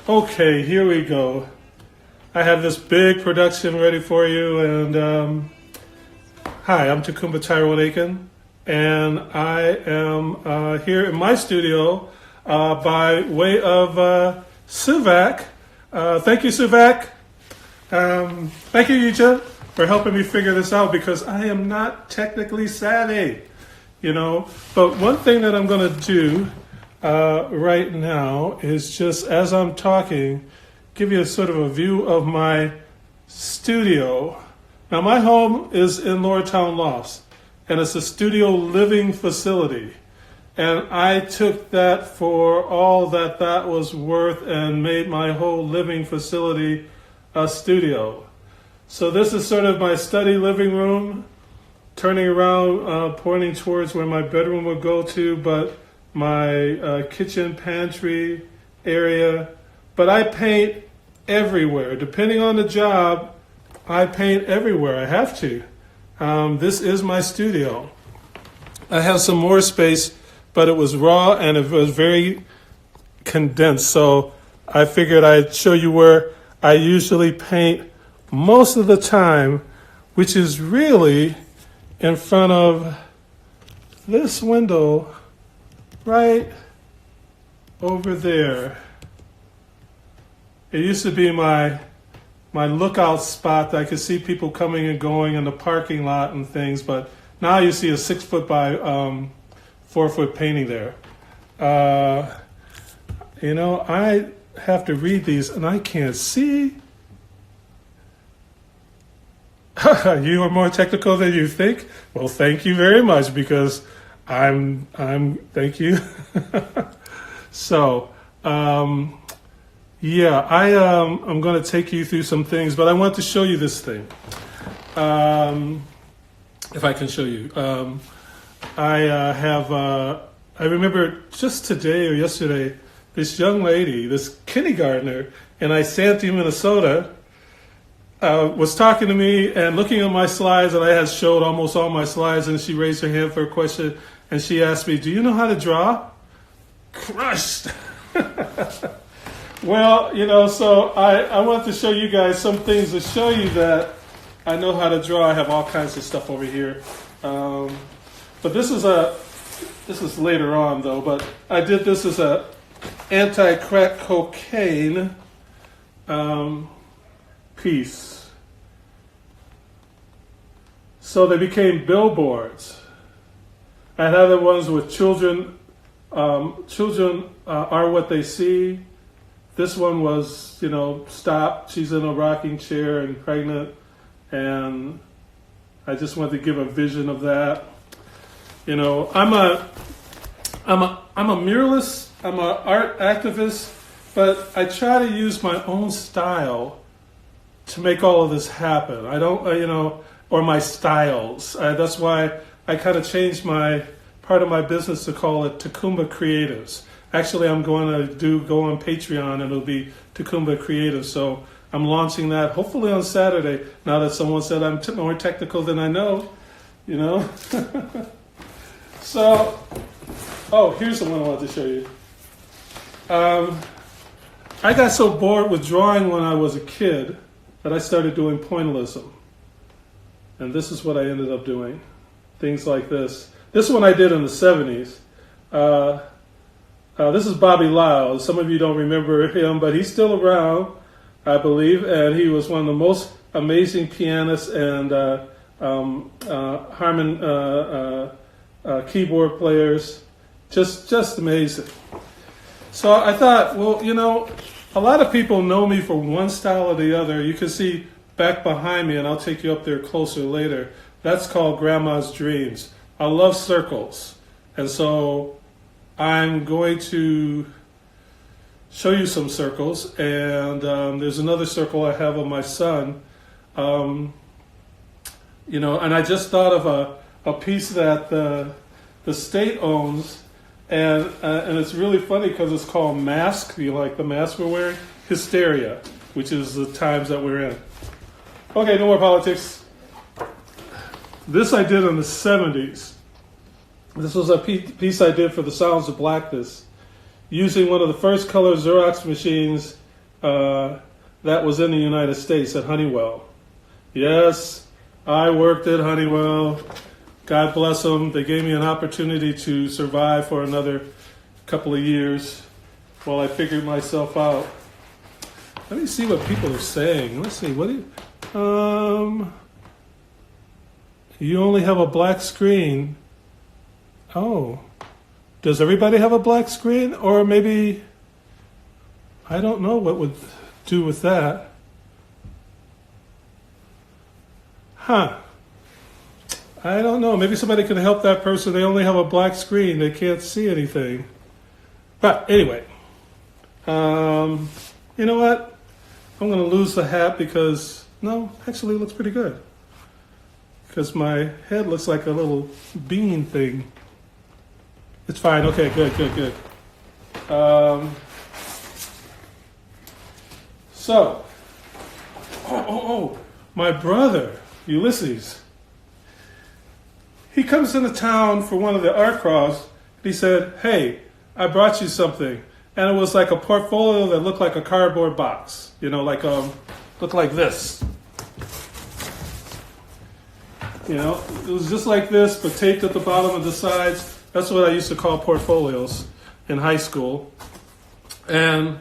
Okay, here we go. I have this big production ready for you, and hi, I'm Ta-coumba T Aiken, and I am here in my studio by way of SooVAC. Thank you, SooVAC. Thank you, Yuja, for helping me figure this out because I am not technically savvy, you know. But one thing that I'm going to do right now is just as I'm talking, give you a sort of a view of my studio. Now, my home is in Lower Town Lofts, and it's a studio living facility. And I took that for all that that was worth and made my whole living facility a studio. So this is sort of my study living room, turning around, pointing towards where my bedroom would go to, but my kitchen pantry area. But I paint everywhere. Depending on the job, I paint everywhere. I have to. This is my studio. I have some more space, but it was raw and it was very condensed. So I figured I'd show you where I usually paint most of the time, which is really in front of this window right over there. It used to be my lookout spot that I could see people coming and going in the parking lot and things, but now you see a 6 foot by 4 foot painting there. You know, I have to read these and I can't see. You are more technical than you think. Well, thank you very much because I'm thank you. So, yeah, I'm going to take you through some things, but I want to show you this thing. If I can show you. I remember just today or yesterday, this young lady, this kindergartner in Seitu, Minnesota, was talking to me and looking at my slides, and I had showed almost all my slides, and she raised her hand for a question, and she asked me, "Do you know how to draw?" Crushed. Well, you know, so I want to show you guys some things to show you that I know how to draw. I have all kinds of stuff over here. But this is later on though, but I did this as a anti-crack cocaine piece. So they became billboards. I had other ones with children are what they see. This one was, you know, stop, she's in a rocking chair and pregnant, and I just wanted to give a vision of that. You know, I'm a muralist, I'm an art activist, but I try to use my own style to make all of this happen. I don't, you know, or my styles. That's why I kind of changed my part of my business to call it Ta-coumba Creatives. Actually, I'm going to go on Patreon and it'll be Ta-coumba Creatives. So I'm launching that hopefully on Saturday. Now that someone said I'm more technical than I know, you know. So, oh, here's the one I wanted to show you. I got so bored with drawing when I was a kid that I started doing pointillism. And this is what I ended up doing. Things like this. This one I did in the 70s. This is Bobby Lyle. Some of you don't remember him, but he's still around, I believe. And he was one of the most amazing pianists and keyboard players. Just amazing. So I thought, well, you know, a lot of people know me for one style or the other. You can see back behind me, and I'll take you up there closer later. That's called Grandma's Dreams. I love circles. And so I'm going to show you some circles. And there's another circle I have of my son. You know, and I just thought of a piece that the state owns. And it's really funny because it's called Mask. You like the mask we're wearing? Hysteria, which is the times that we're in. Okay, no more politics. This I did in the 70s. This was a piece I did for the Sounds of Blackness, using one of the first color Xerox machines that was in the United States at Honeywell. Yes, I worked at Honeywell. God bless them. They gave me an opportunity to survive for another couple of years while I figured myself out. Let me see what people are saying. Let's see. What do you... You only have a black screen. Oh. Does everybody have a black screen? Or maybe... I don't know what would do with that. Huh. I don't know. Maybe somebody can help that person. They only have a black screen. They can't see anything. But anyway. You know what? I'm going to lose the hat because... No, actually it looks pretty good. Because my head looks like a little bean thing. It's fine. Okay, good. So, my brother, Ulysses, he comes into town for one of the art crafts. He said, hey, I brought you something. And it was like a portfolio that looked like a cardboard box. You know, like, looked like this. You know, it was just like this, but taped at the bottom and the sides. That's what I used to call portfolios in high school. And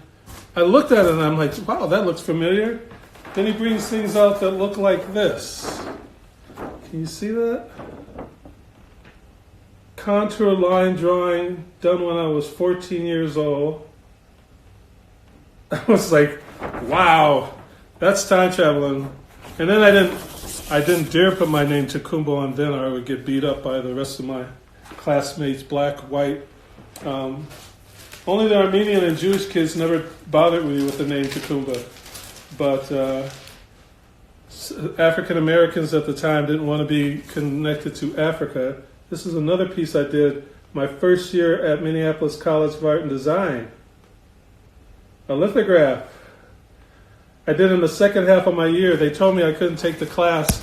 I looked at it and I'm like, wow, that looks familiar. Then he brings things out that look like this. Can you see that? Contour line drawing done when I was 14 years old. I was like, wow, that's time traveling. And then I didn't dare put my name Ta-coumba on then, or I would get beat up by the rest of my classmates, black, white. Only the Armenian and Jewish kids never bothered me with the name Ta-coumba. But African Americans at the time didn't want to be connected to Africa. This is another piece I did my first year at Minneapolis College of Art and Design. A lithograph. I did in the second half of my year. They told me I couldn't take the class.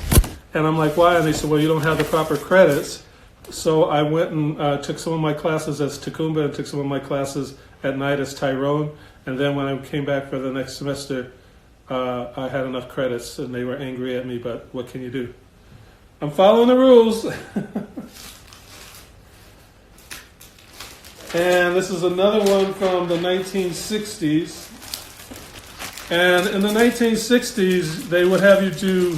And I'm like, why? And they said, well, you don't have the proper credits. So I went and took some of my classes as Ta-coumba and took some of my classes at night as Tyrone. And then when I came back for the next semester, I had enough credits and they were angry at me, but what can you do? I'm following the rules. And this is another one from the 1960s. And in the 1960s, they would have you do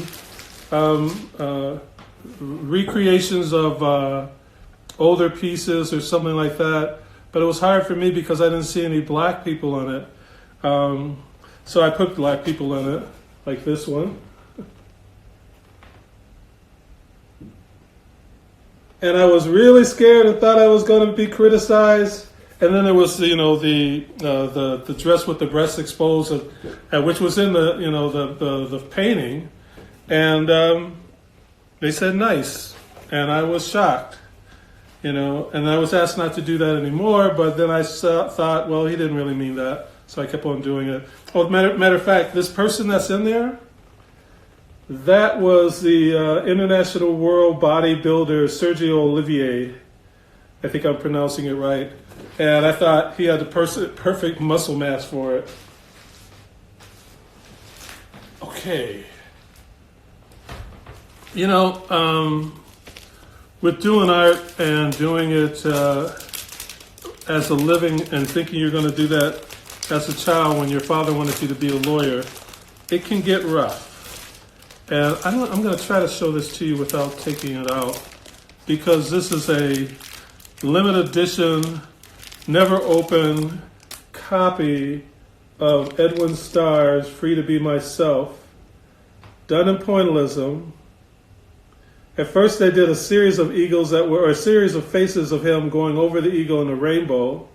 recreations of older pieces or something like that. But it was hard for me because I didn't see any black people on it. So I put black people in it, like this one. And I was really scared and thought I was going to be criticized. And then there was, you know, the dress with the breasts exposed, which was in the, you know, the painting. And they said nice, and I was shocked, you know. And I was asked not to do that anymore. But then I thought, well, he didn't really mean that, so I kept on doing it. Oh, matter of fact, this person that's in there, that was the international world bodybuilder Sergio Olivier. I think I'm pronouncing it right. And I thought he had the perfect muscle mass for it. Okay. You know, with doing art and doing it as a living and thinking you're going to do that as a child when your father wanted you to be a lawyer, it can get rough. And I'm going to try to show this to you without taking it out, because this is a limited edition, never open copy of Edwin Starr's Free to Be Myself, done in pointillism. At first they did a series of eagles or a series of faces of him going over the eagle in a rainbow.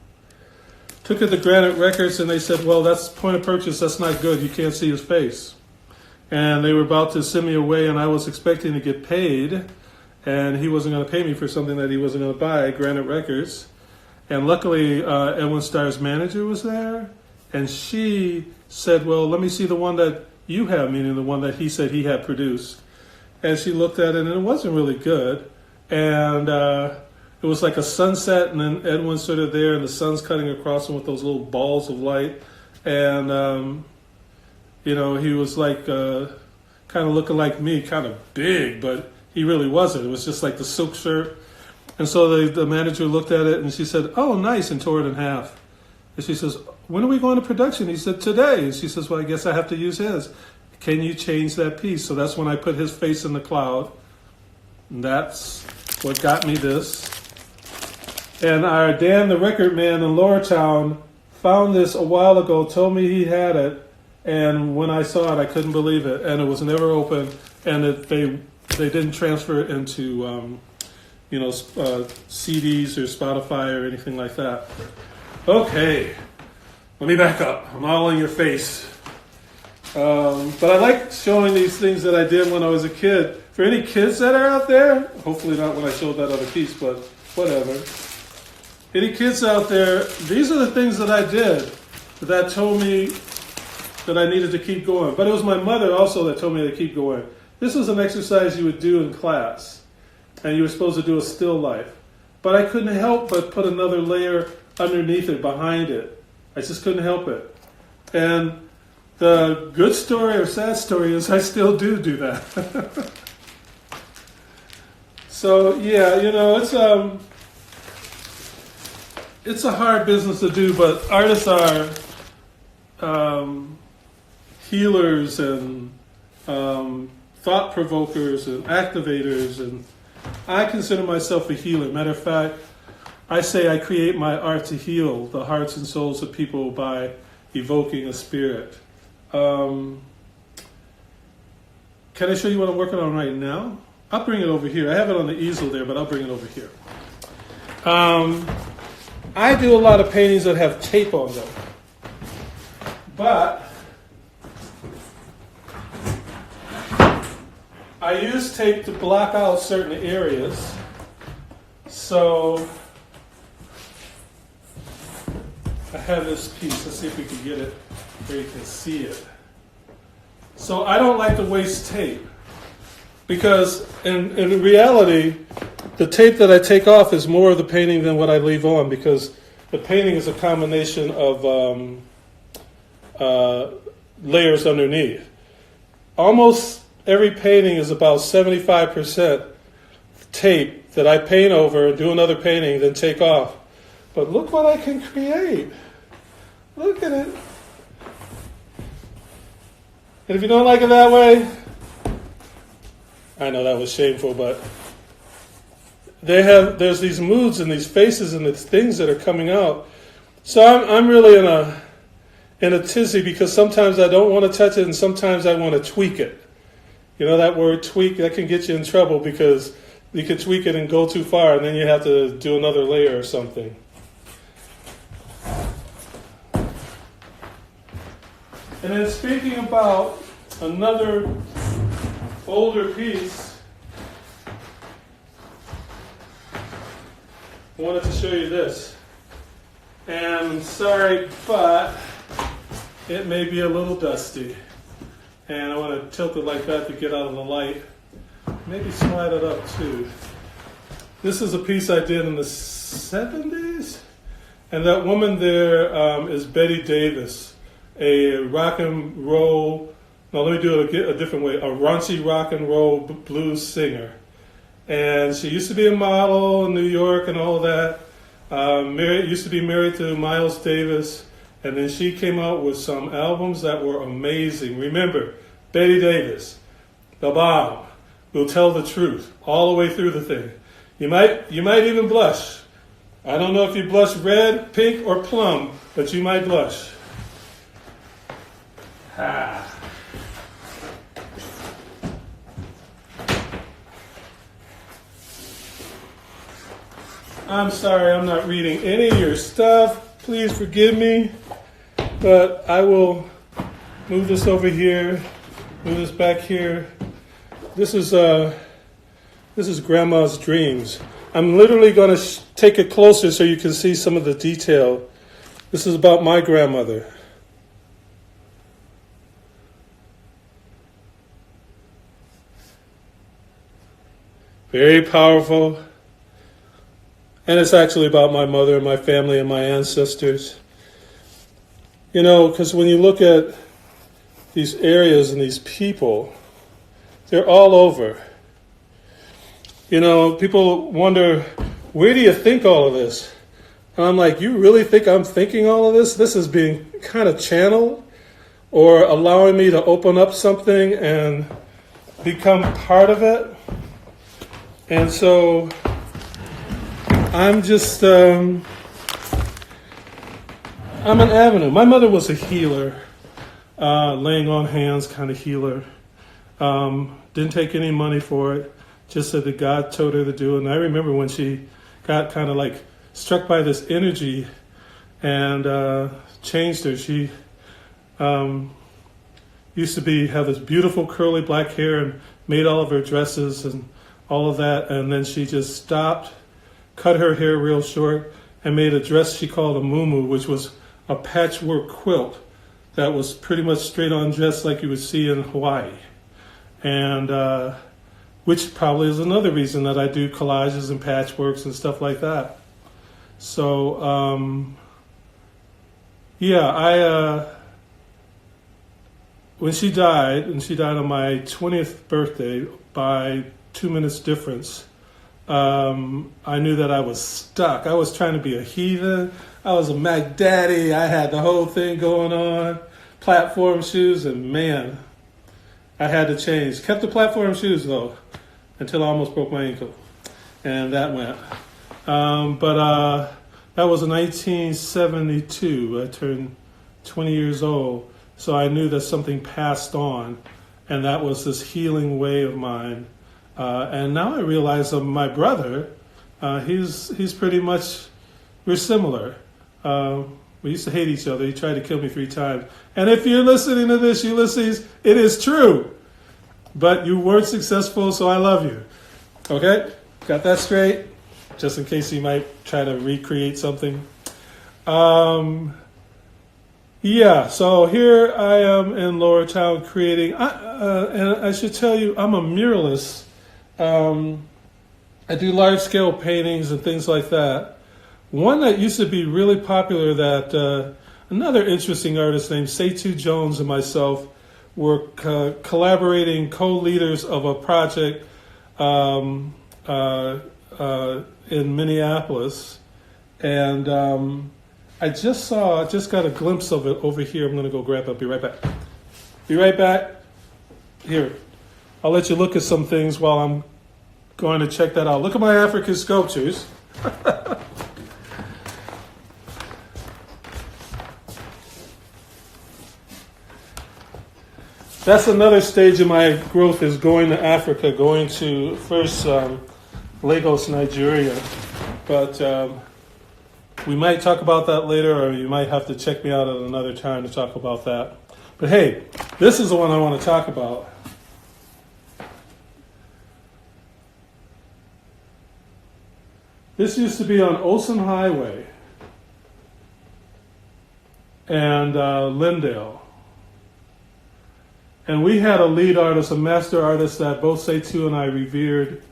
Took it to Granite Records and they said, well, that's point of purchase, that's not good, you can't see his face. And they were about to send me away and I was expecting to get paid, and he wasn't going to pay me for something that he wasn't going to buy, Granite Records. And luckily, Edwin Starr's manager was there, and she said, well, let me see the one that you have, meaning the one that he said he had produced. And she looked at it, and it wasn't really good. And it was like a sunset, and then Edwin's sort of there, and the sun's cutting across him with those little balls of light. and he was like kind of looking like me, kind of big, but he really wasn't. It was just like the silk shirt. And so the manager looked at it and she said, "Oh, nice," and tore it in half. And she says, "When are we going to production?" He said, "Today." And she says, "Well, I guess I have to use his. Can you change that piece?" So that's when I put his face in the cloud. And that's what got me this. And our Dan, the record man in Lowertown, found this a while ago, told me he had it. And when I saw it, I couldn't believe it. And it was never open. And they didn't transfer it into, CDs or Spotify or anything like that. Okay, let me back up. I'm all in your face. But I like showing these things that I did when I was a kid. For any kids that are out there, hopefully not when I showed that other piece, but whatever. Any kids out there, these are the things that I did that told me that I needed to keep going. But it was my mother also that told me to keep going. This was an exercise you would do in class, and you were supposed to do a still life. But I couldn't help but put another layer underneath it, behind it. I just couldn't help it. And the good story or sad story is I still do that. So yeah, it's a hard business to do, but artists are healers and thought provokers and activators, and I consider myself a healer. Matter of fact, I say I create my art to heal the hearts and souls of people by evoking a spirit. Can I show you what I'm working on right now? I'll bring it over here. I have it on the easel there, but I'll bring it over here. I do a lot of paintings that have tape on them. But I use tape to block out certain areas. So I have this piece. Let's see if we can get it where you can see it. So I don't like to waste tape, because in reality, the tape that I take off is more of the painting than what I leave on, because the painting is a combination of layers underneath. Almost every painting is about 75% tape that I paint over and do another painting, then take off. But look what I can create. Look at it. And if you don't like it that way, I know that was shameful, but there's these moods and these faces and these things that are coming out. So I'm really in a tizzy, because sometimes I don't want to touch it and sometimes I want to tweak it. You know that word tweak, that can get you in trouble, because you can tweak it and go too far and then you have to do another layer or something. And then speaking about another older piece, I wanted to show you this. And sorry, but it may be a little dusty. And I want to tilt it like that to get out of the light. Maybe slide it up too. This is a piece I did in the 70s. And that woman there is Betty Davis, a rock and roll, no, let me do it a different way, a raunchy rock and roll blues singer. And she used to be a model in New York and all that. Used to be married to Miles Davis. And then she came out with some albums that were amazing. Remember, Betty Davis, the bomb, will tell the truth all the way through the thing. You might even blush. I don't know if you blush red, pink, or plum, but you might blush. I'm sorry I'm not reading any of your stuff. Please forgive me. But I will move this over here, move this back here. This is Grandma's Dreams. I'm literally going to take it closer so you can see some of the detail. This is about my grandmother. Very powerful. And it's actually about my mother and my family and my ancestors. because when you look at these areas and these people, they're all over. People wonder, where do you think all of this? And I'm like, you really think I'm thinking all of this? This is being kind of channeled or allowing me to open up something and become part of it. And so I'm just, I'm an avenue. My mother was a healer, laying on hands kind of healer. Didn't take any money for it, just said that God told her to do it. And I remember when she got kind of like struck by this energy and changed her. She used to have this beautiful curly black hair and made all of her dresses and all of that. And then she just stopped, cut her hair real short, and made a dress she called a muumuu, which was a patchwork quilt that was pretty much straight on dress like you would see in Hawaii. And which probably is another reason that I do collages and patchworks and stuff like that. So, when she died, and she died on my 20th birthday by 2 minutes difference, I knew that I was stuck. I was trying to be a heathen. I was a Mac Daddy. I had the whole thing going on, platform shoes, and man, I had to change. Kept the platform shoes though, until I almost broke my ankle, and that went. But that was in 1972. I turned 20 years old, so I knew that something passed on, and that was this healing way of mine. And now I realize that my brother, he's pretty much, we're similar. We used to hate each other. He tried to kill me 3 times. And if you're listening to this, Ulysses, it is true. But you weren't successful, so I love you. Okay? Got that straight? Just in case you might try to recreate something. So here I am in Lower Town creating, and I should tell you, I'm a muralist. I do large-scale paintings and things like that. One that used to be really popular that another interesting artist named Seitu Jones and myself were collaborating co-leaders of a project in Minneapolis. And I just got a glimpse of it over here. I'm going to go grab it. Be right back. Be right back. Here, I'll let you look at some things while I'm going to check that out. Look at my African sculptures. That's another stage of my growth, is going to Africa, going to first Lagos, Nigeria. But we might talk about that later, or you might have to check me out at another time to talk about that. But hey, this is the one I want to talk about. This used to be on Olson Highway and Lindale. And we had a lead artist, a master artist that both Seitu and I revered,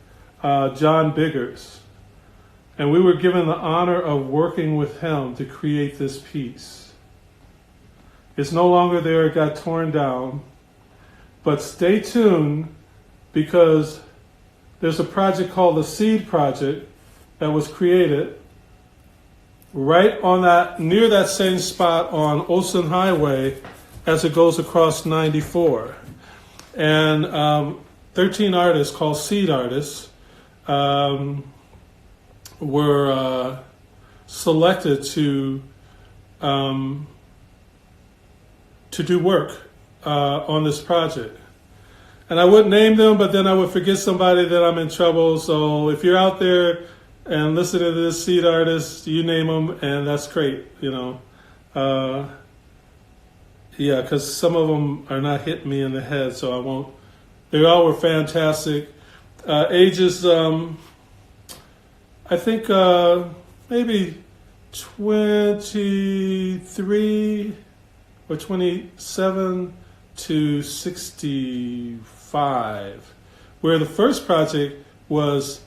John Biggers. And we were given the honor of working with him to create this piece. It's no longer there, it got torn down. But stay tuned, because there's a project called the Seed Project that was created right on that, near that same spot on Olson Highway as it goes across 94. And 13 artists called Seed Artists were selected to do work on this project. And I wouldn't name them, but then I would forget somebody, that I'm in trouble. So if you're out there and listening to this Seed Artist, you name them, and that's great, you know. Yeah, because some of them are not hitting me in the head, so I won't. They all were fantastic. Ages, I think maybe 23 or 27 to 65, where the first project was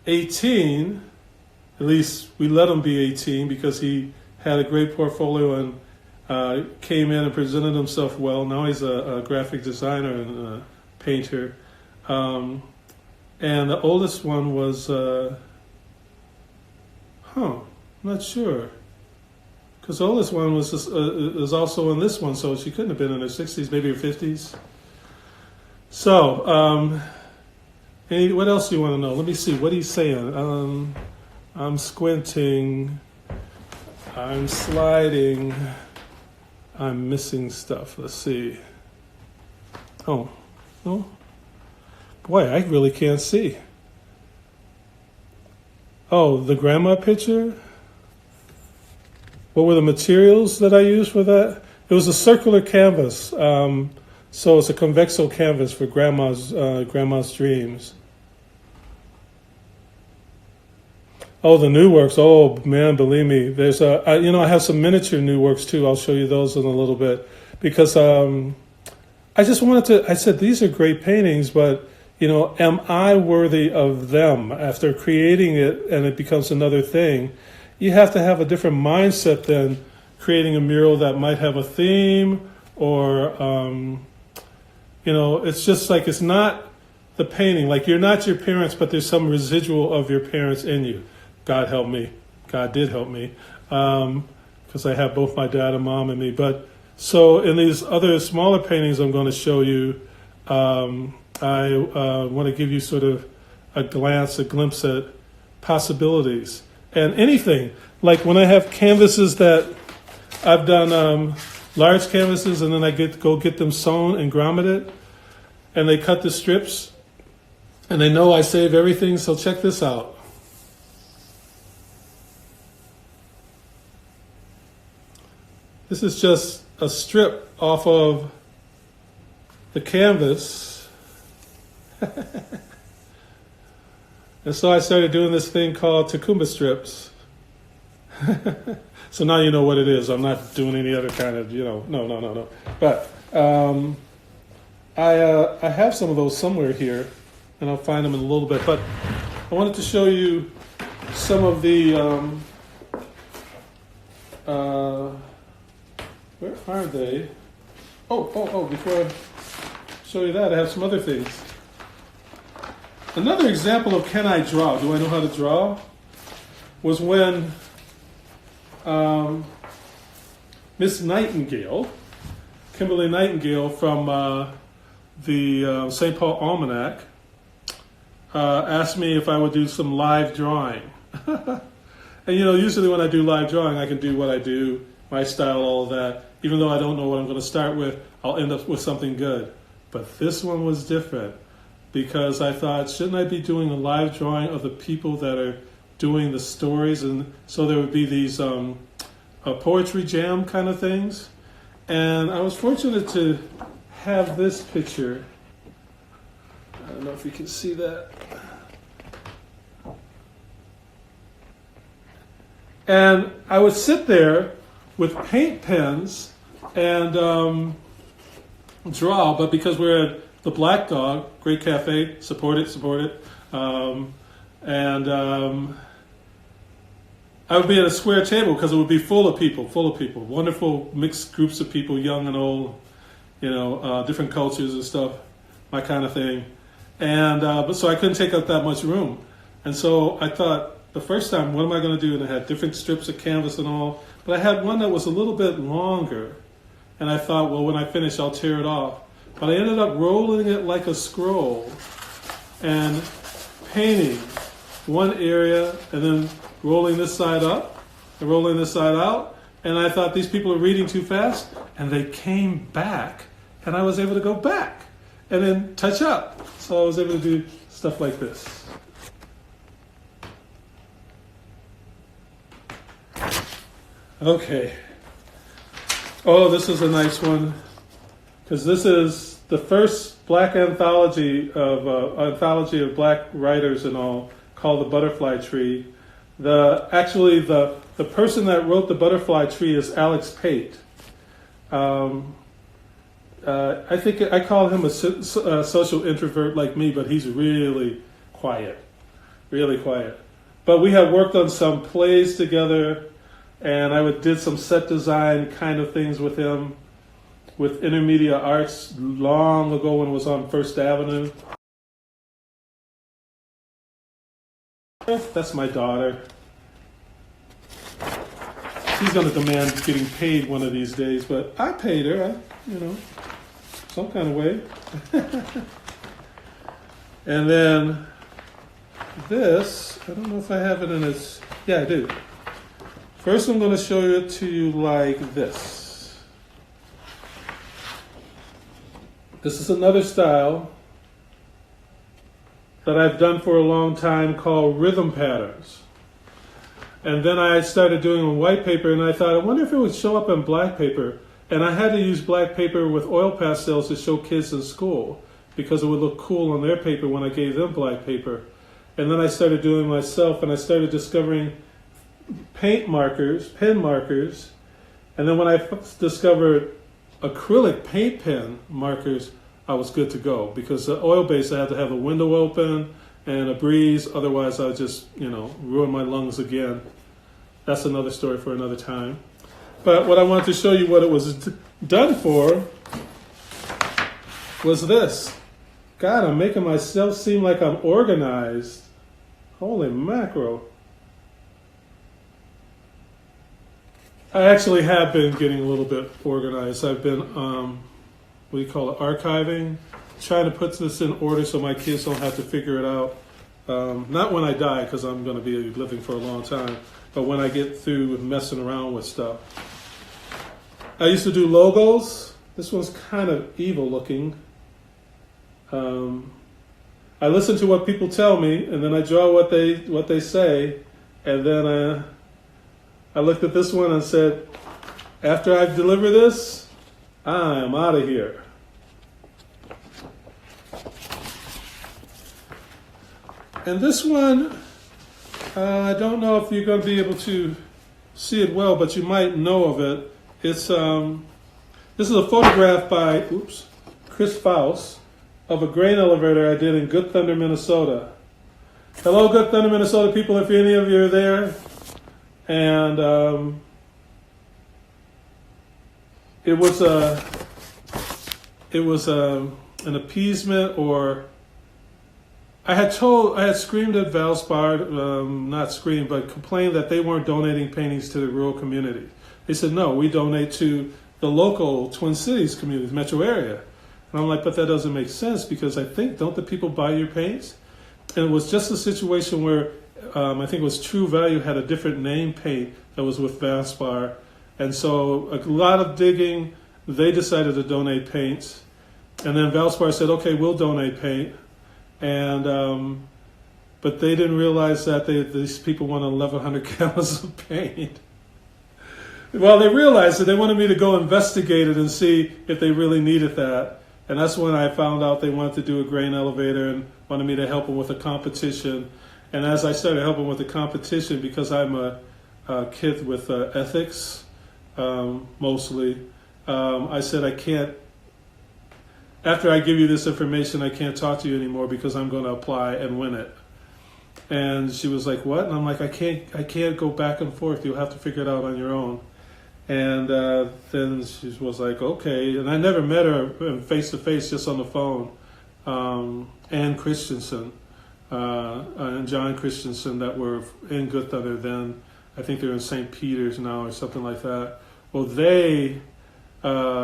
18. At least we let him be 18 because he had a great portfolio and came in and presented himself well. Now he's a graphic designer and a painter. And the oldest one was, I'm not sure. Because the oldest one was also in this one, so she couldn't have been in her 60s, maybe her 50s. So, what else do you want to know? Let me see, what he's saying. I'm squinting, I'm sliding, I'm missing stuff. Let's see. Oh, boy, I really can't see. Oh, the grandma picture? What were the materials that I used for that? It was a circular canvas. So it's a convexo canvas for grandma's dreams. Oh, the new works. Oh man, believe me, there's I have some miniature new works too. I'll show you those in a little bit because I just wanted to. I said these are great paintings, but am I worthy of them? After creating it and it becomes another thing, you have to have a different mindset than creating a mural that might have a theme or it's just like it's not the painting. Like you're not your parents, but there's some residual of your parents in you. God help me. God did help me because I have both my dad and mom in me. But so in these other smaller paintings I'm going to show you, I want to give you sort of a glimpse at possibilities. And anything, like when I have canvases that I've done large canvases and then I go get them sewn and grommeted and they cut the strips and they know I save everything, so check this out. This is just a strip off of the canvas. And so I started doing this thing called Ta-coumba strips. So now you know what it is. I'm not doing any other kind of, no. But I have some of those somewhere here, and I'll find them in a little bit. But I wanted to show you some of the, where are they? Oh, before I show you that, I have some other things. Another example of can I draw, do I know how to draw, was when Miss Nightingale, Kimberly Nightingale from the St. Paul Almanac, asked me if I would do some live drawing. And usually when I do live drawing, I can do what I do, my style, all of that. Even though I don't know what I'm going to start with, I'll end up with something good. But this one was different because I thought, shouldn't I be doing a live drawing of the people that are doing the stories? And so there would be these poetry jam kind of things. And I was fortunate to have this picture. I don't know if you can see that. And I would sit there with paint pens and draw, but because we're at the Black Dog, great cafe, support it. I would be at a square table because it would be full of people, wonderful mixed groups of people, young and old, different cultures and stuff, my kind of thing. And but so I couldn't take up that much room. And so I thought the first time, what am I going to do? And I had different strips of canvas and all. But I had one that was a little bit longer. And I thought, well, when I finish, I'll tear it off. But I ended up rolling it like a scroll and painting one area and then rolling this side up and rolling this side out. And I thought these people are reading too fast. And they came back. And I was able to go back and then touch up. So I was able to do stuff like this. Okay. Oh, this is a nice one because this is the first black anthology of black writers and all called The Butterfly Tree. The person that wrote The Butterfly Tree is Alex Pate. I think I call him a social introvert like me, but he's really quiet. But we have worked on some plays together. And I did some set design kind of things with him, with Intermedia Arts long ago when it was on First Avenue. That's my daughter. She's going to demand getting paid one of these days, but I paid her, some kind of way. And then this, I don't know if I have it in its, yeah, I do. First, I'm going to show it to you like this. This is another style that I've done for a long time called rhythm patterns. And then I started doing on white paper, and I thought, I wonder if it would show up on black paper. And I had to use black paper with oil pastels to show kids in school because it would look cool on their paper when I gave them black paper. And then I started doing it myself, and I started discovering paint markers, pen markers. And then when I discovered acrylic paint pen markers, I was good to go, because the oil-based, I had to have a window open and a breeze, otherwise I'd just, ruin my lungs again. That's another story for another time. But what I wanted to show you what it was done for was this. God, I'm making myself seem like I'm organized. Holy mackerel. I actually have been getting a little bit organized. I've been, archiving, trying to put this in order so my kids don't have to figure it out. Not when I die, because I'm going to be living for a long time, but when I get through messing around with stuff. I used to do logos. This one's kind of evil looking. I listen to what people tell me, and then I draw what they say, and then I looked at this one and said, after I deliver this, I am out of here. And this one, I don't know if you're going to be able to see it well, but you might know of it. It's this is a photograph by Chris Faust of a grain elevator I did in Good Thunder, Minnesota. Hello, Good Thunder, Minnesota people, if any of you are there. And it was an appeasement, or I had screamed at Valspar, not screamed, but complained that they weren't donating paintings to the rural community. They said, no, we donate to the local Twin Cities community, metro area. And I'm like, but that doesn't make sense, because don't the people buy your paints? And it was just a situation where I think it was True Value had a different name paint that was with Valspar. And so a lot of digging, they decided to donate paints. And then Valspar said, okay, we'll donate paint. And but they didn't realize that these people wanted 1,100 gallons of paint. Well, they realized that they wanted me to go investigate it and see if they really needed that. And that's when I found out they wanted to do a grain elevator and wanted me to help them with a competition. And as I started helping with the competition, because I'm a kid with ethics, mostly, I said, I can't, after I give you this information, I can't talk to you anymore because I'm going to apply and win it. And she was like, what? And I'm like, I can't go back and forth. You'll have to figure it out on your own. And then she was like, okay. And I never met her face to face, just on the phone. Ann Christensen and John Christensen that were in Good Thunder then. I think they're in St. Peter's now or something like that. Well,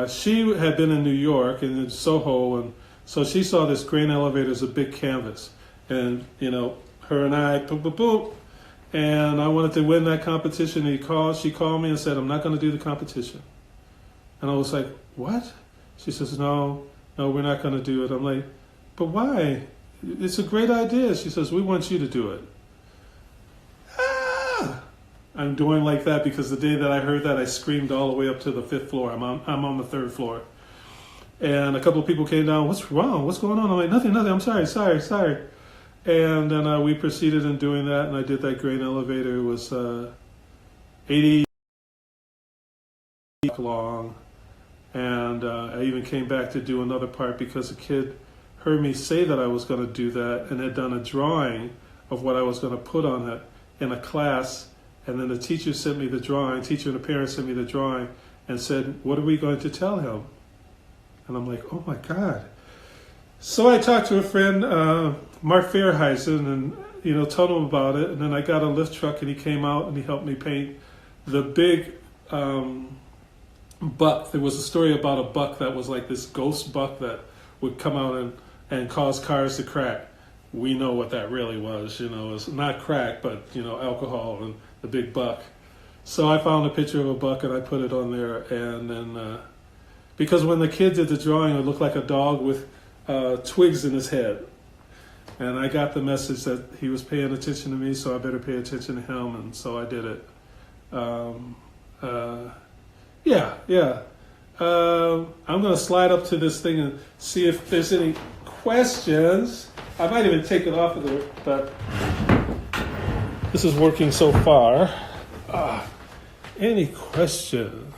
she had been in New York and in Soho, and so she saw this grain elevator as a big canvas. And, her and I, boom, boom, boom. And I wanted to win that competition. And she called me and said, I'm not going to do the competition. And I was like, what? She says, no, we're not going to do it. I'm like, but why? It's a great idea. She says, we want you to do it. I'm doing like that because the day that I heard that, I screamed all the way up to the 5th floor. I'm on the 3rd floor. And a couple of people came down, what's wrong? What's going on? I'm like, nothing. I'm sorry. And then we proceeded in doing that, and I did that grain elevator. It was 80 long, and I even came back to do another part because a kid heard me say that I was going to do that and had done a drawing of what I was going to put on it in a class, And then the teacher sent me the drawing, teacher and the parents sent me the drawing and said, what are we going to tell him? And I'm like, oh my God. So I talked to a friend, Mark Fairheisen, and told him about it. And then I got a lift truck and he came out and he helped me paint the big buck. There was a story about a buck that was like this ghost buck that would come out and cause cars to crack. We know what that really was, it's not crack, but alcohol and the big buck. So I found a picture of a buck and I put it on there, and then because when the kid did the drawing, it looked like a dog with twigs in his head, and I got the message that he was paying attention to me, so I better pay attention to him, and so I did it. I'm going to slide up to this thing and see if there's any questions. I might even take it off of there, but this is working so far. Any questions?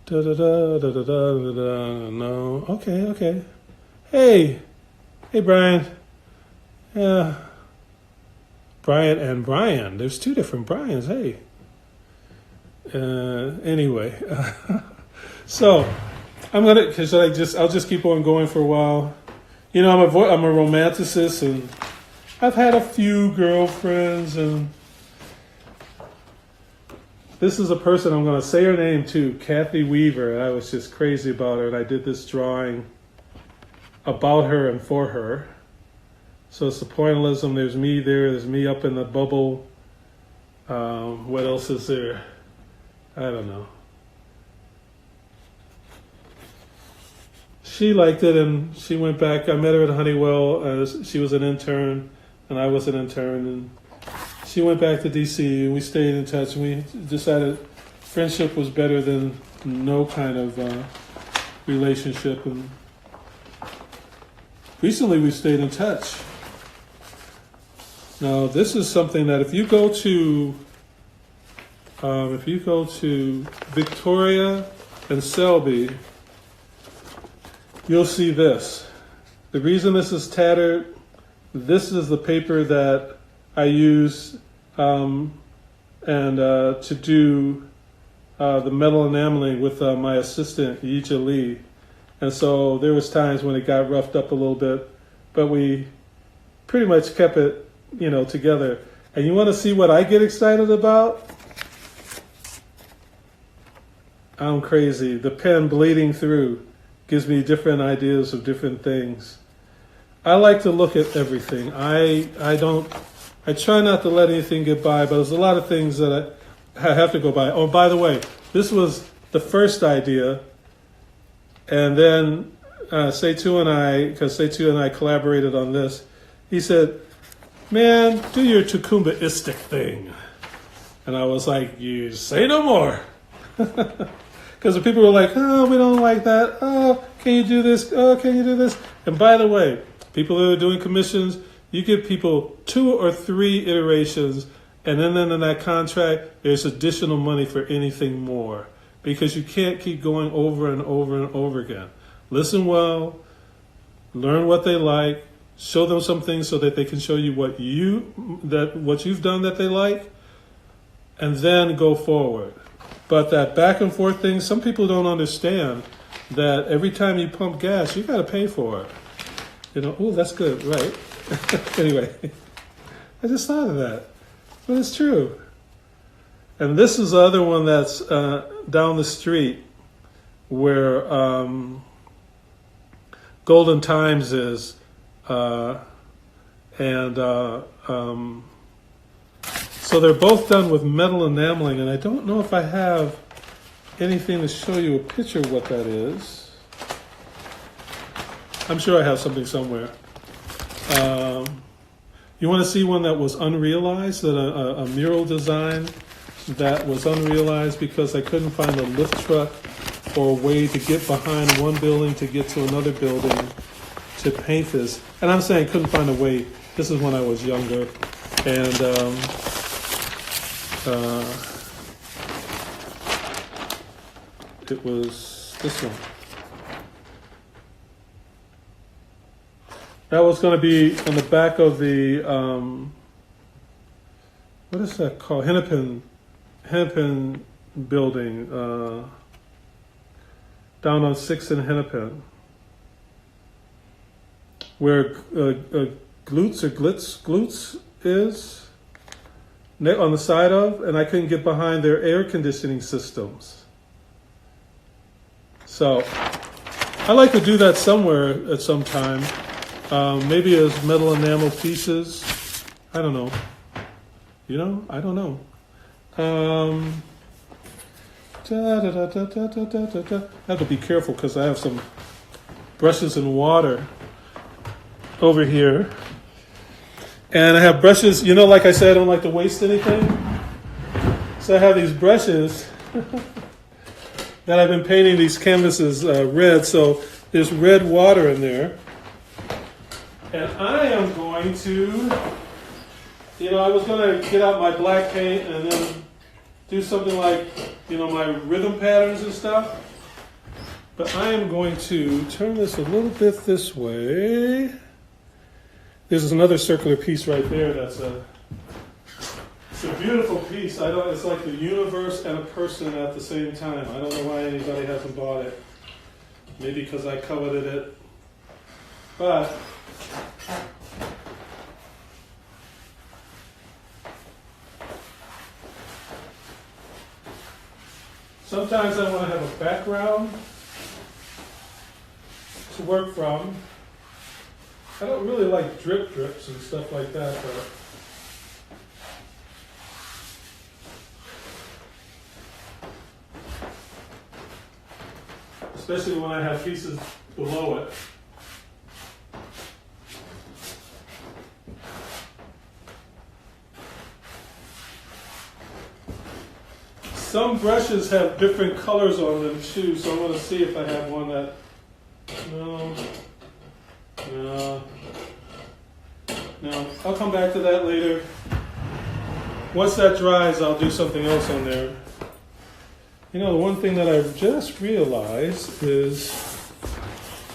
No. Okay. Hey, Brian. Yeah. Brian and Brian. There's two different Brians. Hey. Anyway, so I'll just keep on going for a while. I'm a romanticist, and I've had a few girlfriends, and this is a person I'm going to say her name too, Kathy Weaver. I was just crazy about her, and I did this drawing about her and for her. So it's the pointillism. There's me there. There's me up in the bubble. What else is there? I don't know. She liked it, and she went back. I met her at Honeywell. She was an intern, and I was an intern. And she went back to D.C., and we stayed in touch. And we decided friendship was better than no kind of relationship. And recently, we stayed in touch. Now, this is something that if you go to Victoria and Selby, you'll see this. The reason this is tattered, this is the paper that I use to do the metal enameling with my assistant, Yija Lee. And so there was times when it got roughed up a little bit, but we pretty much kept it, together. And you want to see what I get excited about? I'm crazy. The pen bleeding through gives me different ideas of different things. I like to look at everything. I try not to let anything get by, but there's a lot of things that I have to go by. Oh, by the way, this was the first idea, and then Seitu and I collaborated on this. He said, "Man, do your Ta-coumba-istic thing," and I was like, "You say no more." Because the people were like, "Oh, we don't like that. Oh, can you do this? Oh, can you do this?" And by the way, people who are doing commissions, you give people 2 or 3 iterations, and then in that contract, there's additional money for anything more, because you can't keep going over and over and over again. Listen well, learn what they like, show them some things so that they can show you what you've done that they like, and then go forward. But that back and forth thing, some people don't understand that every time you pump gas, you got to pay for it. Oh, that's good, right? Anyway, I just thought of that. But it's true. And this is the other one that's down the street where Golden Times is. So they're both done with metal enameling, and I don't know if I have anything to show you a picture of what that is. I'm sure I have something somewhere. You want to see one that was unrealized, that a mural design that was unrealized because I couldn't find a lift truck or a way to get behind one building to get to another building to paint this. And I'm saying couldn't find a way. This is when I was younger. And it was this one. That was going to be on the back of the, what is that called? Hennepin building down on 6th and Hennepin, where Glutz is on the side of, and I couldn't get behind their air conditioning systems. So I like to do that somewhere at some time. Maybe as metal enamel pieces. I don't know. I don't know. I have to be careful because I have some brushes and water over here. And I have brushes, like I said, I don't like to waste anything. So I have these brushes that I've been painting these canvases red. So there's red water in there. And I am going to, I was going to get out my black paint and then do something like, my rhythm patterns and stuff. But I am going to turn this a little bit this way. There's another circular piece right there it's a beautiful piece. It's like the universe and a person at the same time. I don't know why anybody hasn't bought it. Maybe because I coveted it. But sometimes I want to have a background to work from. I don't really like drips and stuff like that, but especially when I have pieces below it. Some brushes have different colors on them too, so I'm going to see if I have one that, no, I'll come back to that later. Once that dries, I'll do something else on there. The one thing that I've just realized is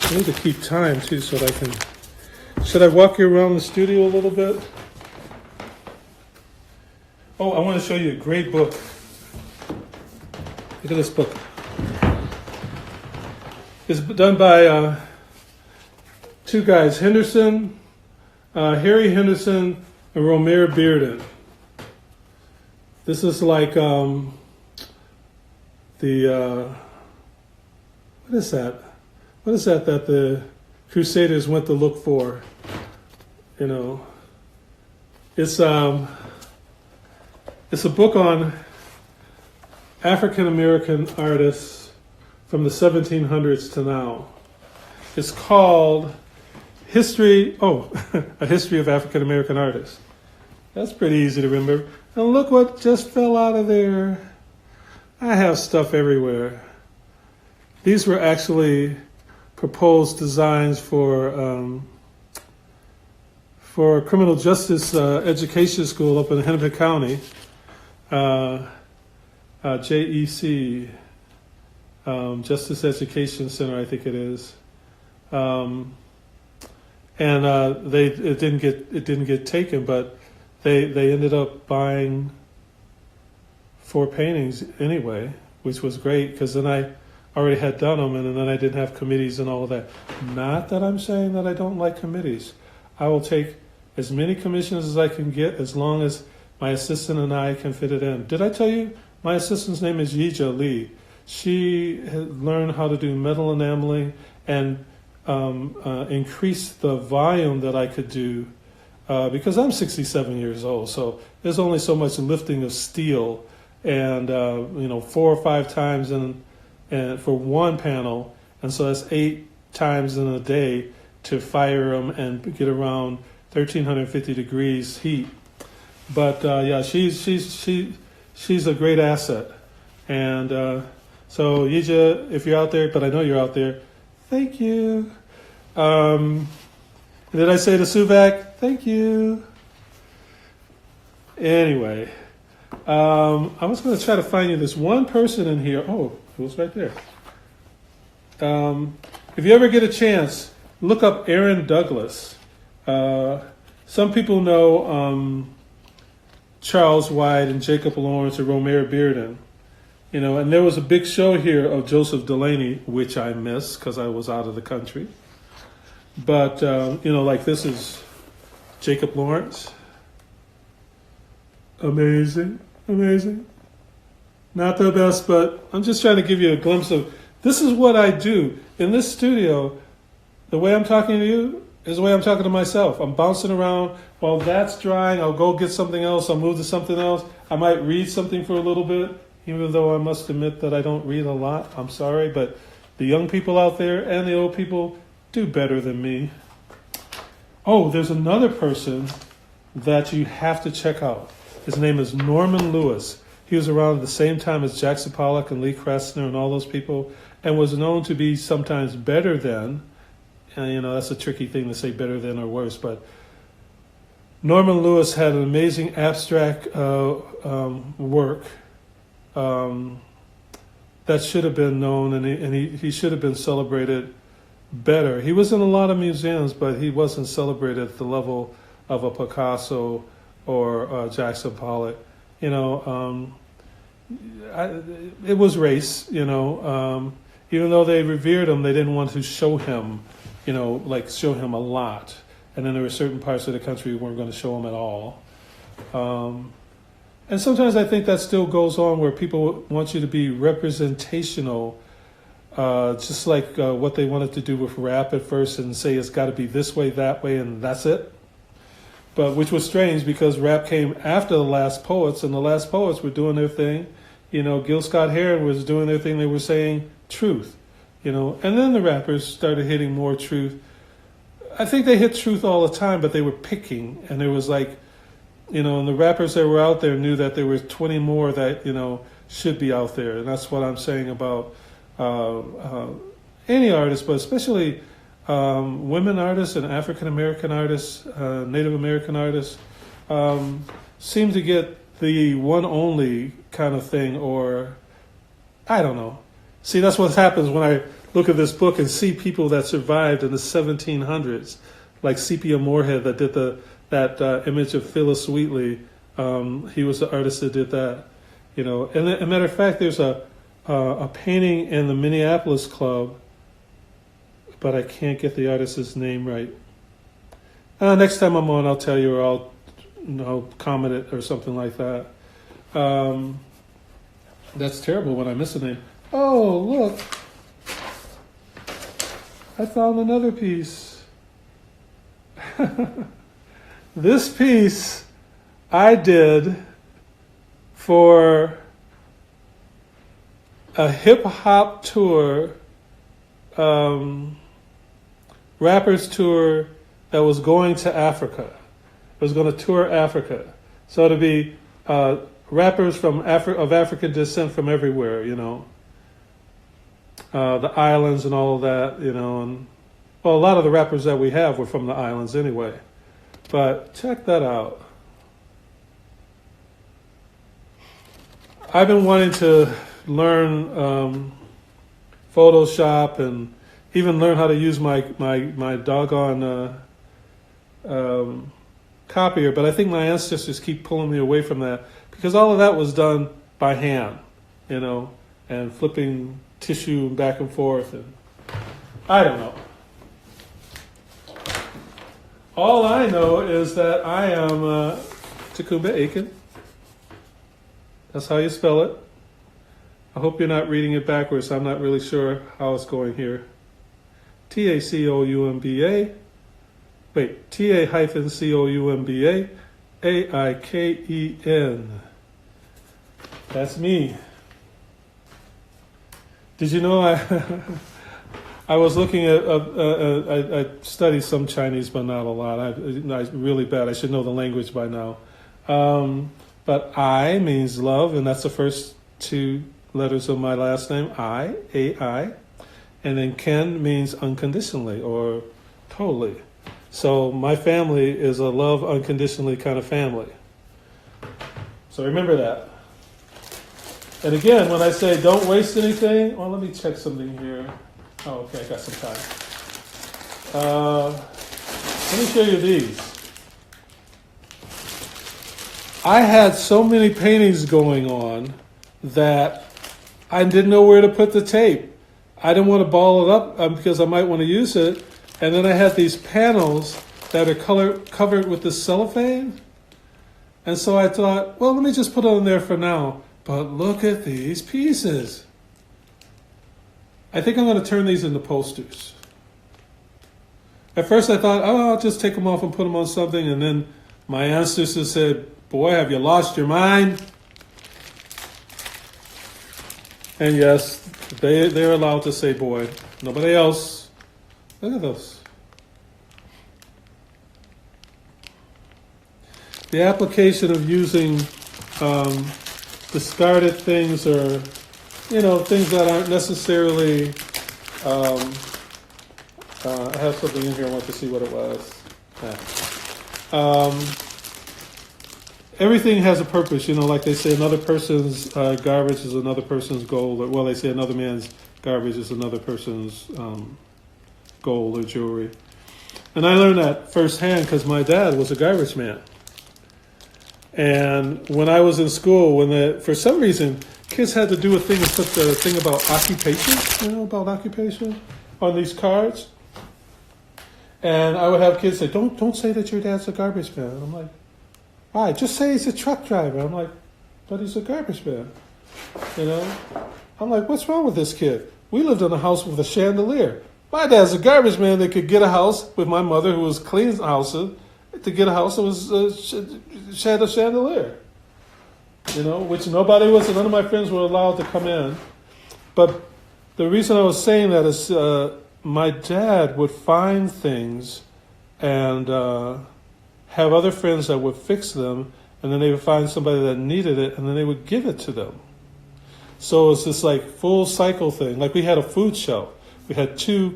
I need to keep time too so that I can, should I walk you around the studio a little bit? Oh, I want to show you a great book. Look at this book. It's done by two guys, Harry Henderson and Romer Bearden. This is like what is that? What is that the Crusaders went to look for? It's a book on African American artists from the 1700s to now. It's called A History of African American Artists. That's pretty easy to remember. And look what just fell out of there. I have stuff everywhere. These were actually proposed designs for a criminal justice education school up in Hennepin County. JEC, Justice Education Center, I think it is, and it didn't get taken, but they ended up buying 4 paintings anyway, which was great because then I already had done them, and then I didn't have committees and all of that. Not that I'm saying that I don't like committees. I will take as many commissions as I can get as long as my assistant and I can fit it in. Did I tell you? My assistant's name is Yija Lee. She had learned how to do metal enameling and increase the volume that I could do because I'm 67 years old. So there's only so much lifting of steel, and 4 or 5 times and for one panel, and so that's 8 times in a day to fire them and get around 1,350 degrees heat. But she's a great asset. And so Yija, if you're out there, but I know you're out there, thank you. Did I say to SooVAC? Thank you. Anyway, I was going to try to find you this one person in here. Oh, it was right there. If you ever get a chance, look up Aaron Douglas. Some people know Charles White and Jacob Lawrence and Romare Bearden. And there was a big show here of Joseph Delaney, which I missed because I was out of the country. But, like this is Jacob Lawrence. Amazing. Not the best, but I'm just trying to give you a glimpse of, this is what I do. In this studio, the way I'm talking to you is the way I'm talking to myself. I'm bouncing around. While that's drying, I'll go get something else. I'll move to something else. I might read something for a little bit, even though I must admit that I don't read a lot. I'm sorry, but the young people out there and the old people do better than me. Oh, there's another person that you have to check out. His name is Norman Lewis. He was around at the same time as Jackson Pollock and Lee Krasner and all those people, and was known to be sometimes better than, and that's a tricky thing to say, better than or worse, but Norman Lewis had an amazing abstract work that should have been known, and he should have been celebrated better. He was in a lot of museums, but he wasn't celebrated at the level of a Picasso or Jackson Pollock. It was race, even though they revered him, they didn't want to show him, show him a lot. And then there were certain parts of the country who weren't going to show him at all. And sometimes I think that still goes on, where people want you to be representational, just like what they wanted to do with rap at first, and say it's got to be this way, that way, and that's it. But which was strange, because rap came after the Last Poets, and the Last Poets were doing their thing. Gil Scott-Heron was doing their thing. They were saying truth, and then the rappers started hitting more truth. I think they hit truth all the time, but they were picking, and there was and the rappers that were out there knew that there were 20 more that, should be out there. And that's what I'm saying about any artist, but especially women artists and African-American artists, Native American artists, seem to get the one only kind of thing, or I don't know. See, that's what happens when I look at this book and see people that survived in the 1700s, like Sepia Moorhead that did that image of Phyllis Wheatley. He was the artist that did that, And as a matter of fact, there's a painting in the Minneapolis Club, but I can't get the artist's name right. Next time I'm on, I'll tell you, or I'll comment it or something like that. That's terrible when I miss a name. Oh, look. I found another piece. This piece I did for a hip-hop tour, rappers tour that was going to Africa. It was going to tour Africa. So to be rappers of African descent from everywhere, the islands and all of that, and a lot of the rappers that we have were from the islands anyway. But check that out. I've been wanting to learn Photoshop and even learn how to use my doggone copier, but I think my ancestors keep pulling me away from that, because all of that was done by hand, and flipping tissue back and forth, and I don't know. All I know is that I am Ta-coumba Aiken. That's how you spell it. I hope you're not reading it backwards. I'm not really sure how it's going here. T-A-C-O-U-M-B-A. Wait, T-A-C-O-U-M-B-A. A-I-K-E-N. That's me. Did you know I was looking at, I studied some Chinese, but not a lot. I'm really bad. I should know the language by now. But I means love, and that's the first two letters of my last name, I, A-I. And then Ken means unconditionally or totally. So my family is a love unconditionally kind of family. So remember that. And again, when I say don't waste anything, well, let me check something here. Oh, okay, I got some time. Let me show you these. I had so many paintings going on that I didn't know where to put the tape. I didn't want to ball it up because I might want to use it. And then I had these panels that are covered with this cellophane. And so I thought, well, let me just put it on there for now. But look at these pieces. I think I'm going to turn these into posters. At first I thought, oh, I'll just take them off and put them on something. And then my ancestor said, boy, have you lost your mind? And yes, they're allowed to say boy. Nobody else. Look at those. The application of using discarded things or, things that aren't necessarily, I have something in here, I want to see what it was. Everything has a purpose, like they say another person's garbage is another person's gold, or well, they say another man's garbage is another person's gold or jewelry. And I learned that firsthand because my dad was a garbage man. And when I was in school, for some reason, kids had to do a thing and put the thing about occupation, about occupation on these cards. And I would have kids say, don't say that your dad's a garbage man. And I'm like, why? Just say he's a truck driver. I'm like, but he's a garbage man. I'm like, what's wrong with this kid? We lived in a house with a chandelier. My dad's a garbage man that could get a house with my mother who was cleaning houses. To get a house that was had a chandelier, which none of my friends were allowed to come in. But the reason I was saying that is my dad would find things and have other friends that would fix them, and then they would find somebody that needed it, and then they would give it to them. So it's this like full cycle thing. Like we had a food shelf. We had two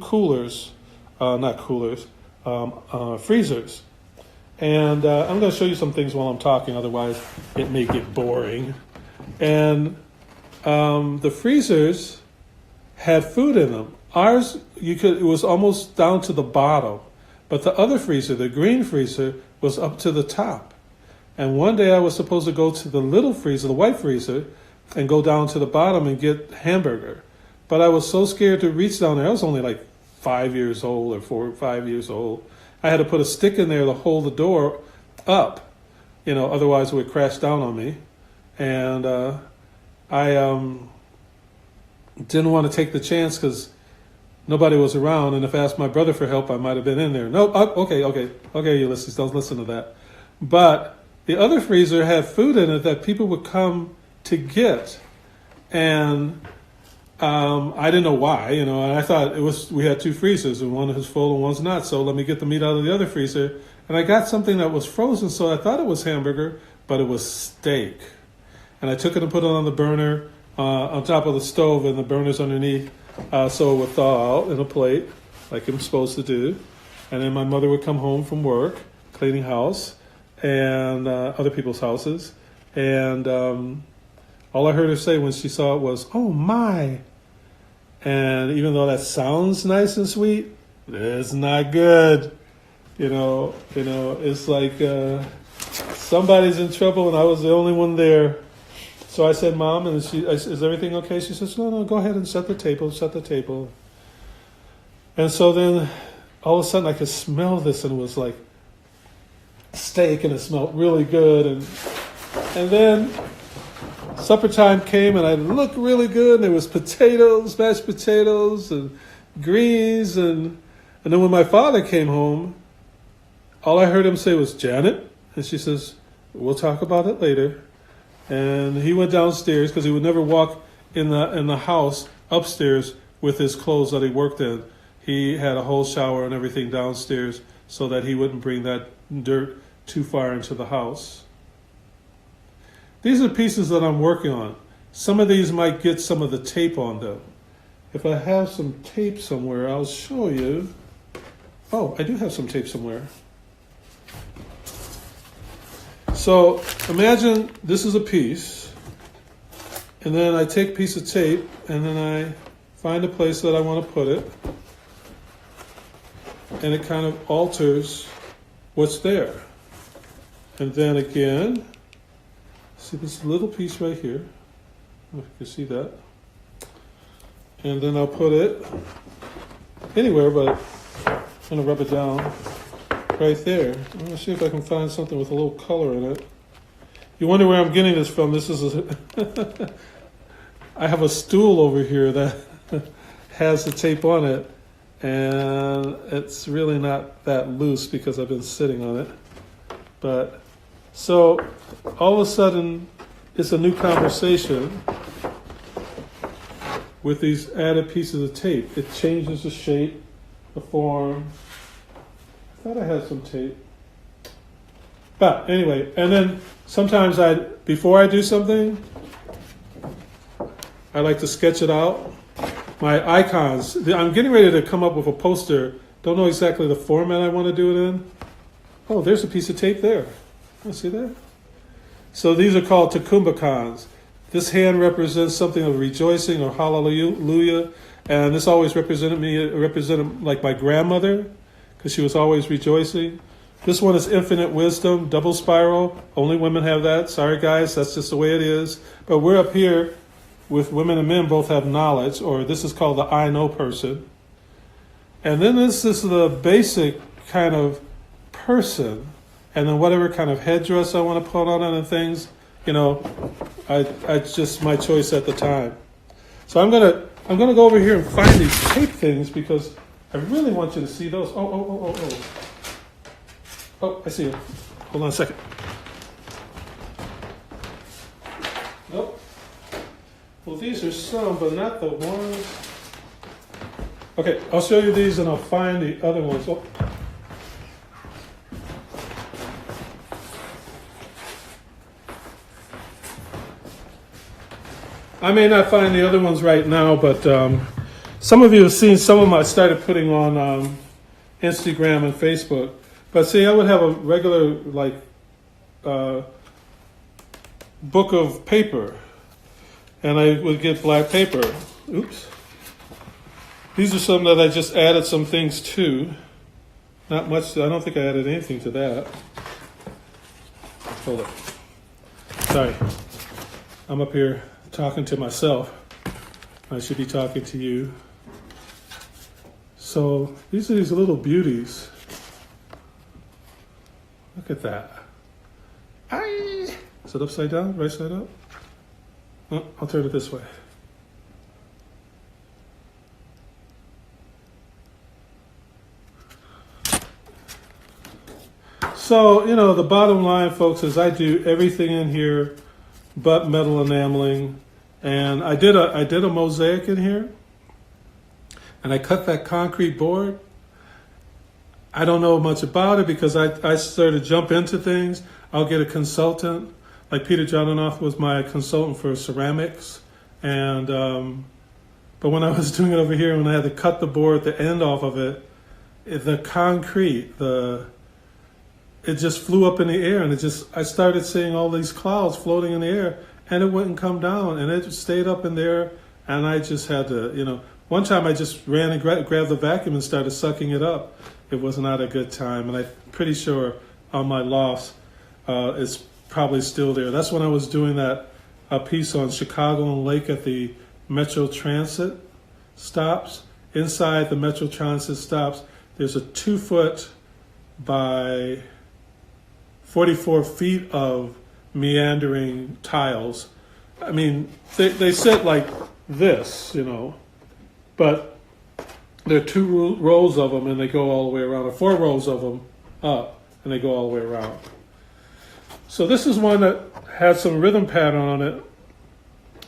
freezers. And I'm going to show you some things while I'm talking, otherwise it may get boring. And the freezers had food in them. Ours, it was almost down to the bottom. But the other freezer, the green freezer, was up to the top. And one day I was supposed to go to the little freezer, the white freezer, and go down to the bottom and get hamburger. But I was so scared to reach down there. I was only like 5 years old or 4 or 5 years old. I had to put a stick in there to hold the door up, otherwise it would crash down on me. And I didn't want to take the chance because nobody was around. And if I asked my brother for help, I might have been in there. No, okay, Ulysses, don't listen to that. But the other freezer had food in it that people would come to get. And I didn't know why, and I thought we had two freezers and one was full and one's not. So let me get the meat out of the other freezer. And I got something that was frozen. So I thought it was hamburger, but it was steak. And I took it and put it on the burner on top of the stove and the burner's underneath. So it would thaw out in a plate like I'm supposed to do. And then my mother would come home from work, cleaning house and other people's houses. And all I heard her say when she saw it was, "Oh my." And even though that sounds nice and sweet, it's not good. It's like somebody's in trouble and I was the only one there. So I said, "Mom," and is everything okay? She says, no, go ahead and set the table. And so then all of a sudden I could smell this and it was like steak and it smelled really good. And then supper time came and I looked really good and there was potatoes, mashed potatoes and greens. And then when my father came home, all I heard him say was, "Janet," and she says, "We'll talk about it later." And he went downstairs because he would never walk in the house upstairs with his clothes that he worked in. He had a whole shower and everything downstairs so that he wouldn't bring that dirt too far into the house. These are pieces that I'm working on. Some of these might get some of the tape on them. If I have some tape somewhere, I'll show you. Oh, I do have some tape somewhere. So imagine this is a piece, and then I take a piece of tape, and then I find a place that I want to put it, and it kind of alters what's there. And then again, See this little piece right here? I don't know if you can see that. And then I'll put it anywhere, but I'm going to rub it down right there. I'm going to see if I can find something with a little color in it. You wonder where I'm getting this from. This is I have a stool over here that has the tape on it, and it's really not that loose because I've been sitting on it. But so all of a sudden, it's a new conversation with these added pieces of tape. It changes the shape, the form. I thought I had some tape. But anyway, and then sometimes before I do something, I like to sketch it out. My icons, I'm getting ready to come up with a poster. Don't know exactly the format I want to do it in. Oh, there's a piece of tape there. You see that? So these are called Ta-coumba cons. This hand represents something of rejoicing or hallelujah. And this always represented like my grandmother, because she was always rejoicing. This one is infinite wisdom, double spiral. Only women have that. Sorry guys, that's just the way it is. But we're up here with women and men both have knowledge, or this is called the I know person. And then this is the basic kind of person. And then whatever kind of headdress I want to put on it and things, it's just my choice at the time. So I'm gonna go over here and find these tape things because I really want you to see those. Oh, I see it. Hold on a second. Nope. Well, these are some, but not the ones. Okay, I'll show you these and I'll find the other ones. Oh. I may not find the other ones right now, but some of you have seen some of them I started putting on Instagram and Facebook. But see, I would have a regular book of paper, and I would get black paper. Oops. These are some that I just added some things to. Not much. I don't think I added anything to that. Hold it. Sorry. I'm up here talking to myself. I should be talking to you. So these are these little beauties. Look at that. Aye. Is it upside down? Right side up? Oh, I'll turn it this way. So, the bottom line, folks, is I do everything in here but metal enameling. And I did a mosaic in here. And I cut that concrete board. I don't know much about it because I started to jump into things. I'll get a consultant. Like Peter Johnonoff was my consultant for ceramics. And but when I was doing it over here, when I had to cut the board, the end off of it, the concrete, it just flew up in the air. And I started seeing all these clouds floating in the air. And it wouldn't come down. And it stayed up in there. And I just had to, one time I just ran and grabbed the vacuum and started sucking it up. It was not a good time, and I'm pretty sure on my loft it's probably still there. That's when I was doing that piece on Chicago and Lake at the Metro Transit stops. Inside the Metro Transit stops, there's a 2-foot by 44 feet of meandering tiles. I mean, they sit like this, but there are 2 rows of them, and they go all the way around, or 4 rows of them up, and they go all the way around. So this is one that had some rhythm pattern on it,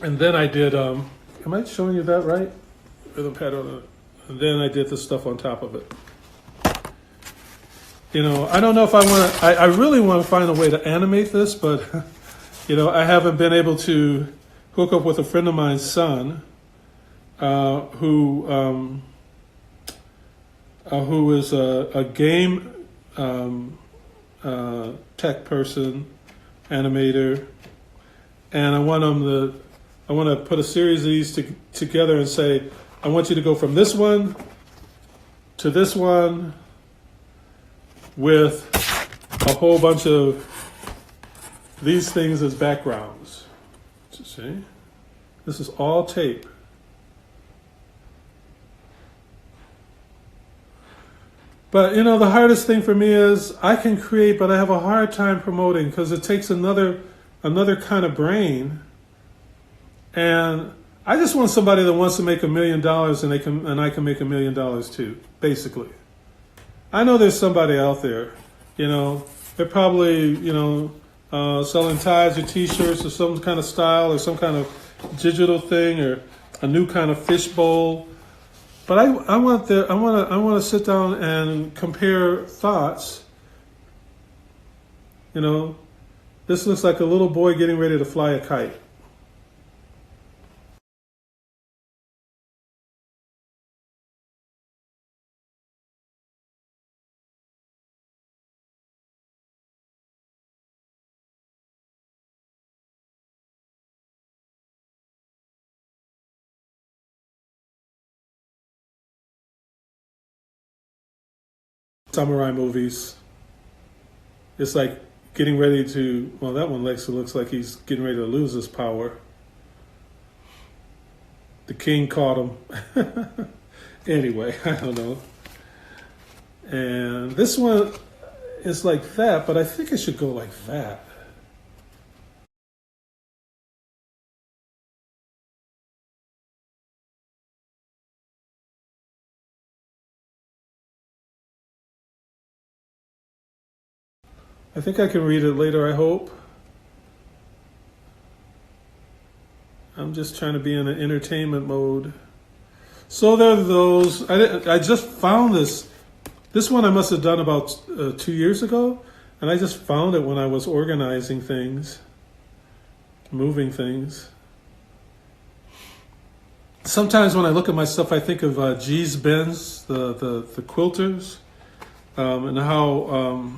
and then I did, am I showing you that right? Rhythm pattern on it. And then I did the stuff on top of it. I don't know if I really want to find a way to animate this, but, I haven't been able to hook up with a friend of mine's son, who is a game tech person, animator, and I want to put a series of these together and say, I want you to go from this one to this one with a whole bunch of these things as backgrounds. See? This is all tape. But, the hardest thing for me is I can create, but I have a hard time promoting because it takes another kind of brain. And I just want somebody that wants to make $1 million and I can make $1 million too, basically. I know there's somebody out there, they're probably, selling ties or t-shirts or some kind of style or some kind of digital thing or a new kind of fishbowl. But I want to sit down and compare thoughts. This looks like a little boy getting ready to fly a kite. Samurai movies. It's like getting ready to, that one looks like he's getting ready to lose his power. The king caught him. Anyway, I don't know. And this one is like that, but I think it should go like that. I think I can read it later, I hope. I'm just trying to be in an entertainment mode. So there are those. I just found this. This one I must have done about 2 years ago. And I just found it when I was organizing things, moving things. Sometimes when I look at my stuff, I think of G's Benz, the quilters, and how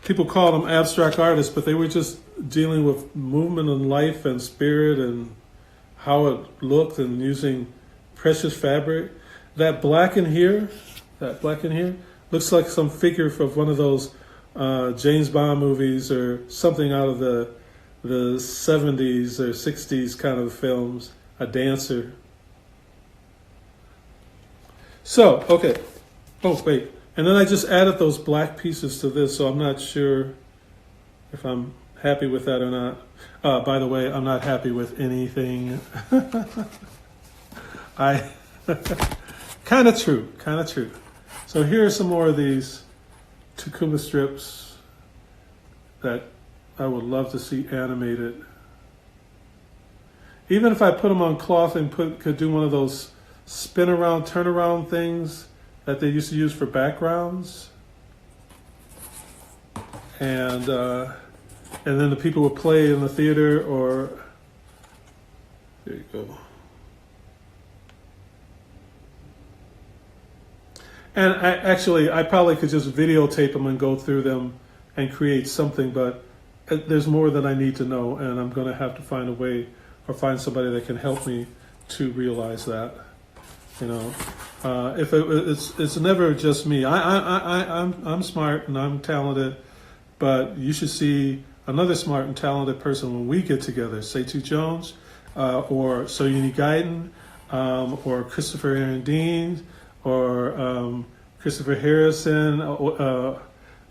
people call them abstract artists, but they were just dealing with movement and life and spirit and how it looked and using precious fabric. That black in here looks like some figure of one of those James Bond movies or something out of the 70s or 60s kind of films, a dancer. So, okay. Oh, wait. And then I just added those black pieces to this, so I'm not sure if I'm happy with that or not. By the way, I'm not happy with anything. Kind of true. So here are some more of these Ta-coumba strips that I would love to see animated. Even if I put them on cloth and could do one of those spin around, turn around things that they used to use for backgrounds. And then the people would play in the theater or, there you go. And I probably could just videotape them and go through them and create something, but there's more that I need to know, and I'm going to have to find a way or find somebody that can help me to realize that. If it's never just me. I'm smart and I'm talented, but you should see another smart and talented person when we get together. Seitu Jones, or Soyuni Guyton, or Christopher Aaron Dean, or Christopher Harrison,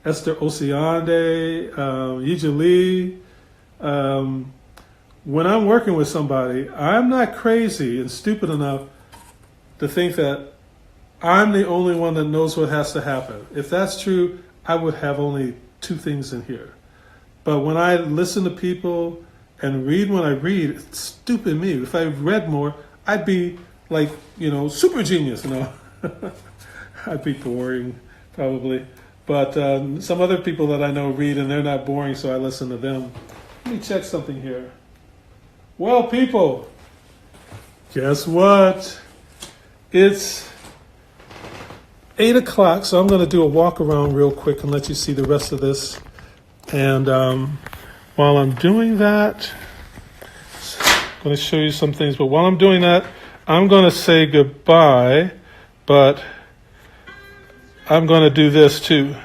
Esther Osiande, Yija Lee. When I'm working with somebody, I'm not crazy and stupid enough to think that I'm the only one that knows what has to happen. If that's true, I would have only 2 things in here. But when I listen to people and read when I read, it's stupid me. If I read more, I'd be like, super genius, I'd be boring, probably. But some other people that I know read and they're not boring, so I listen to them. Let me check something here. Well, people, guess what? It's 8 o'clock, so I'm going to do a walk around real quick and let you see the rest of this. And while I'm doing that, I'm going to show you some things. But while I'm doing that, I'm going to say goodbye, but I'm going to do this too.